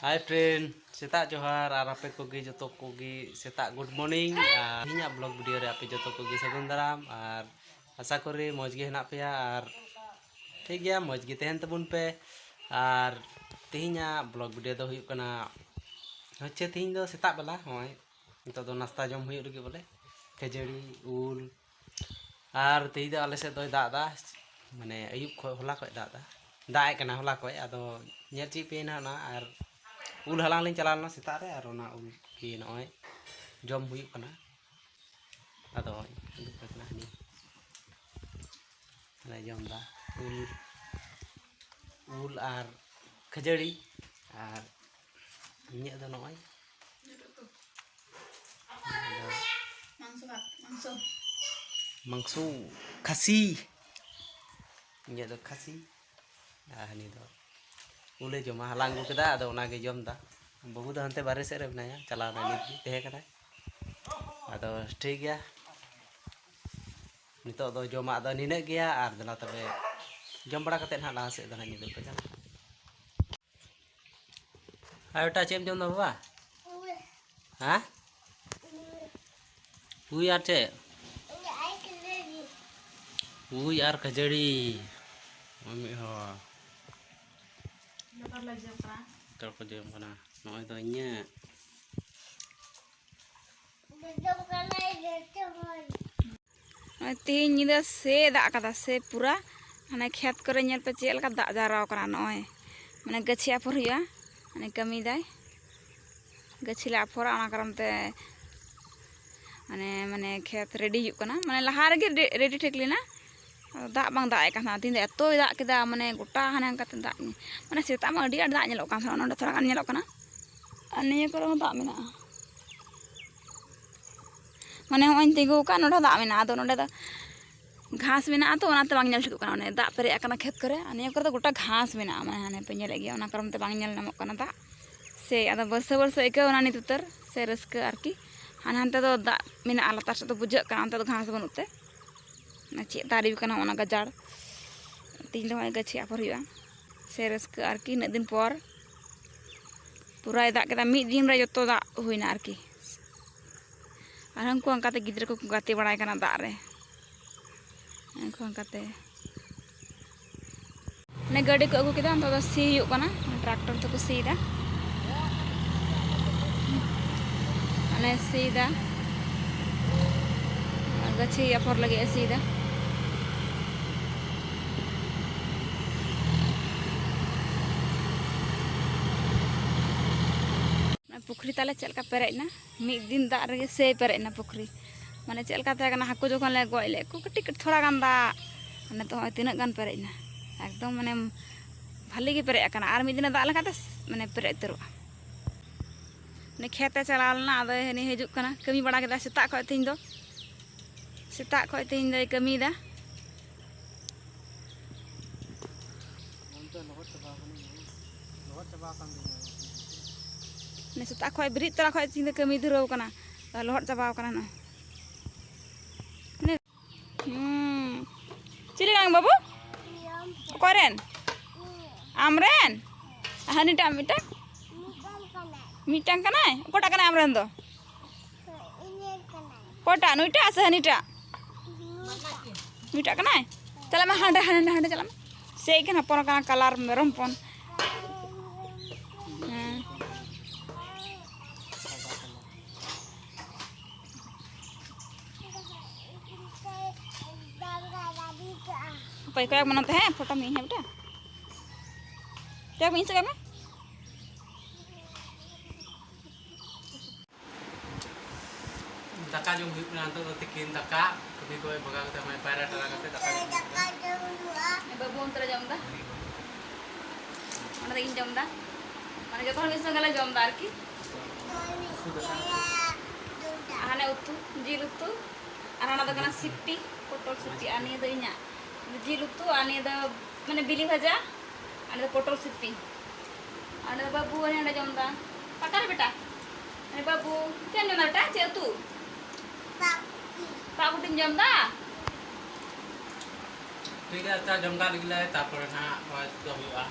Hai friend, setak johar arape kogi joto kogi setak good morning. Hinya blog video re ape joto kogi sagun daram ar asa kori moj ge henak peya ar ठीक गया मज गे तहन तबुन पे और तिहिना blog video दो हुयुक कना होच्छे तिहिन दो सेताक बेला होय नितो दो नास्ता जम हुयुक लगे बोले खजड़ी उल और तिहि दो आले से दो दादा माने अयुब खो होला खो दादा दाए कना होला खो आदो नेल ची पे ना और उल हलांग लिंग चला लना सेताक रे और ओना उल की नय जम हुयुक कना आदो उदुक कना हनी ले जम दा उल और खजड़ी और इन्हें दो नॉय मांसू खसी इन्हें दो खसी हनी दो उले जमा हलांग गु केदा आदो ओना गे जम दा बाबू दो हनते बारे से रे बनाया चला ना नित तहे कना आदो ठीक गया नितो दो जमा दो निने गया और दला तबे जम बड़ा कते ना लहा से दना निदुल पे चला आय बेटा चेम जम दा बाबा हां हुई यार चे हुई यार खजड़ी मम्मी हो तर को जम कना नय दो इnya तीन निदा से दाग कदा से पूरा माने खेत करे नेल पे चेल का दाग जाराव कना नय माने गछि आफर हुआ माने कमी दाय गछि ला आफर आना करमते माने माने खेत रेडी हुक कना माने लहा रे रेडी ठेक लेना दाग बांग दाग कना तीन एतो दाग केदा माने गोटा हाना कते दाग माने सेता मा अडी दाग नेलो कना नोंडे थोड़ा गान नेलो कना निया करे दाग मेना माने होय तिगु का नोडा दाग मेना आदो नोडे दा घास मेना तो ओनाते बांग नेल ठिकु कना ने दाग पेरे कना खेत करे निया करे गोटा घास मेना माने हाने पे नेले गया ओना करमते बांग नेल नामो कना दा से आदा बरसे बरसे एके ओना नित उतर से रस्क आरकी हाने हानते दो दाग मेना लातार से तो बुझे कना अंते दो घास बनुते ना चे दारी कना ओना गजाड़ तीन दो गछि आफर हुआ से रस्क आरकी न दिन पर पूरा दाग केदा मिद दिन रे जतो दाग हुइना आरकी और हमको अंकाते गिद्र को गाते बड़ाय कना दाग रे हमको अंकाते ने गाड़ी को अगु केदा अंत दो सी हुयुक कना ट्रैक्टर तो को सीदा माने सीदा गछि आफर लगे सीदा पुखरी ताले चलका पेरेना मिद दिन दाग रे से पेरेना पुखरी माने चलका थे कना हाकु जखन ले गय ले को कटिक थोड़ा गान दा माने तो तिना गान पेरेना एकदम माने भाली गे पेरे कना आर मिद दिन दाग लखाते माने पेरे उतरवा ने खेते चलालना आदो हनी हिजुक कना कमी बड़ा केदा सेता खय तिन दो कमी दा ने सेता खय ब्रिज तरा खय तिन कमी धुरव कना लहट चबाव कना ना ने चिली गांग बाबू करेन आमरेन हनीटा मिटा मिटांग कना कोटा कना आमरेन दो कोटा नुइटा से हनीटा मिटा कना चला मा हांडे हांडे हांडे चला से कना पन कना colour मेरम पनpai kayak mana teh foto mi है बेटा क्या मिन से में दाका जो हुयुक ना तो तिकिन दाका कभी कोई बगा कते मैं पैरा टरा कते दाका बाबू अंतर जम दा ओना इन जम दा माने जतो मिस गला जम दा आरकी आने उतु जिल उतु आना दा कना सिट्टी पोटल सिट्टी आनी द इnya जिल उतु आने द माने बिली भाजा आने द पोटल सिट्टी आने बाबू आने जम दा पकार बेटा आने बाबू केन जम दा चे तू पापू टिन जम दा ठीक है अच्छा जमगा लगिला है तापर ना वाज दो हुआ